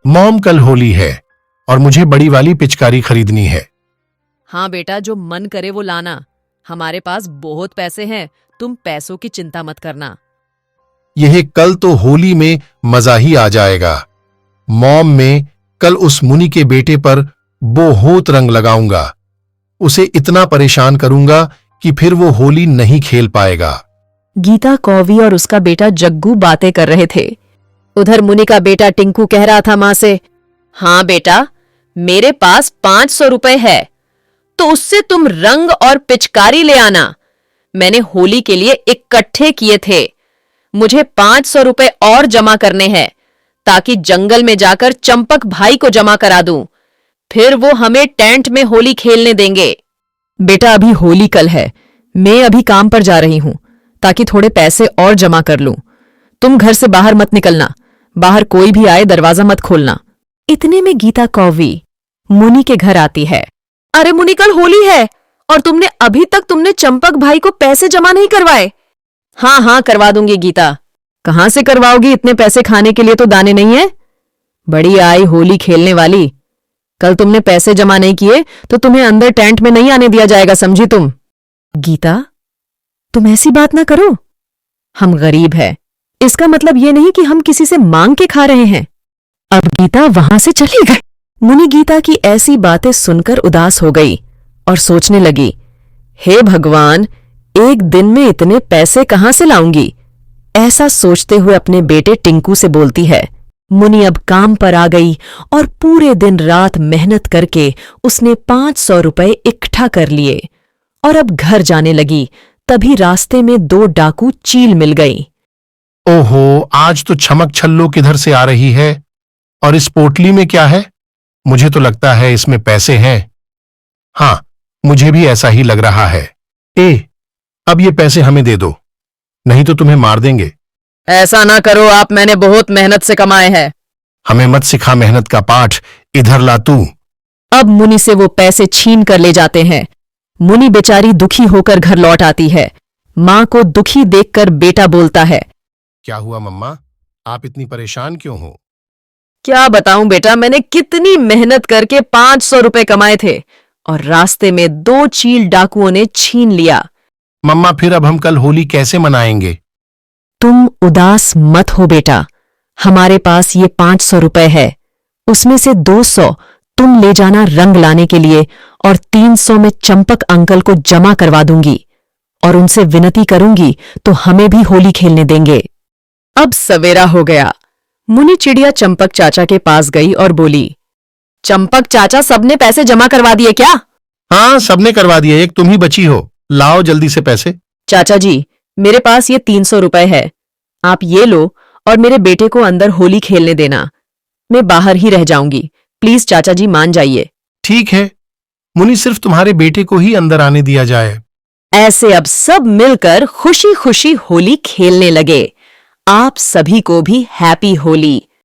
Mom कल होली है और मुझे बड़ी वाली पिचकारी खरीदनी है। हाँ बेटा, जो मन करे वो लाना। हमारे पास बहुत पैसे हैं, तुम पैसों की चिंता मत करना। यह कल तो होली में मजा ही आ जाएगा। मॉम में कल उस मुनि के बेटे पर बहुत रंग लगाऊंगा। उसे इतना परेशान करूंगा कि फिर वो होली नहीं खेल पाएगा। गीता, कौवी और उसका बेटा जग्गू बातें कर रहे थे। उधर मुनि का बेटा टिंकू कह रहा था मां से, हाँ बेटा, मेरे पास 500 रुपए है, तो उससे तुम रंग और पिचकारी ले आना। मैंने होली के लिए इकट्ठे किए थे। मुझे 500 रुपए और जमा करने हैं, ताकि जंगल में जाकर चंपक भाई को जमा करा दूं। फिर वो हमें टेंट में होली खेलने देंगे। बेटा, अभी होली कल है। मैं अभी काम पर जा रही हूं, ताकि थोड़े पैसे और जमा कर लूं। तुम घर से बाहर मत निकलना। बाहर कोई भी आए दरवाजा मत खोलना। इतने में गीता कौवी मुनि के घर आती है। अरे मुनि, कल होली है और अभी तक तुमने चंपक भाई को पैसे जमा नहीं करवाए। हाँ हाँ, करवा दूंगी गीता। कहां से करवाओगी? इतने पैसे खाने के लिए तो दाने नहीं है। बड़ी आई होली खेलने वाली। कल तुमने पैसे जमा नहीं किए तो तुम्हें अंदर टेंट में नहीं आने दिया जाएगा, समझी तुम? गीता, तुम ऐसी बात ना करो। हम गरीब हैं, इसका मतलब ये नहीं कि हम किसी से मांग के खा रहे हैं। अब गीता वहां से चली गई। मुनि गीता की ऐसी बातें सुनकर उदास हो गई और सोचने लगी, हे भगवान, एक दिन में इतने पैसे कहां से लाऊंगी? ऐसा सोचते हुए अपने बेटे टिंकू से बोलती है। मुनि अब काम पर आ गई और पूरे दिन रात मेहनत करके उसने 500 रुपए इकट्ठा कर लिए और अब घर जाने लगी। तभी रास्ते में 2 डाकू चील मिल गई। ओहो, आज तो छमक छल्लो किधर से आ रही है? और इस पोटली में क्या है? मुझे तो लगता है इसमें पैसे हैं। हाँ, मुझे भी ऐसा ही लग रहा है। अब ये पैसे हमें दे दो, नहीं तो तुम्हें मार देंगे। ऐसा ना करो आप, मैंने बहुत मेहनत से कमाए हैं। हमें मत सिखा मेहनत का पाठ, इधर ला तू। अब मुनि से वो पैसे छीन कर ले जाते हैं। मुनि बेचारी दुखी होकर घर लौट आती है। मां को दुखी देखकर बेटा बोलता है, क्या हुआ मम्मा, आप इतनी परेशान क्यों हो? क्या बताऊं बेटा, मैंने कितनी मेहनत करके 500 रुपए कमाए थे और रास्ते में 2 चील डाकुओं ने छीन लिया। मम्मा, फिर अब हम कल होली कैसे मनाएंगे? तुम उदास मत हो बेटा, हमारे पास ये 500 रुपए है। उसमें से 200 तुम ले जाना रंग लाने के लिए और 300 में चंपक अंकल को जमा करवा दूंगी और उनसे विनती करूंगी तो हमें भी होली खेलने देंगे। अब सवेरा हो गया। मुनि चिड़िया चंपक चाचा के पास गई और बोली, चंपक चाचा, सबने पैसे जमा करवा दिए क्या? हाँ, सबने करवा दिए, एक तुम ही बची हो। लाओ जल्दी से पैसे। चाचा जी, मेरे पास ये 300 रुपए है, आप ये लो और मेरे बेटे को अंदर होली खेलने देना। मैं बाहर ही रह जाऊंगी, प्लीज चाचा जी मान जाइए। ठीक है मुनि, सिर्फ तुम्हारे बेटे को ही अंदर आने दिया जाए। ऐसे अब सब मिलकर खुशी खुशी होली खेलने लगे। आप सभी को भी हैप्पी होली।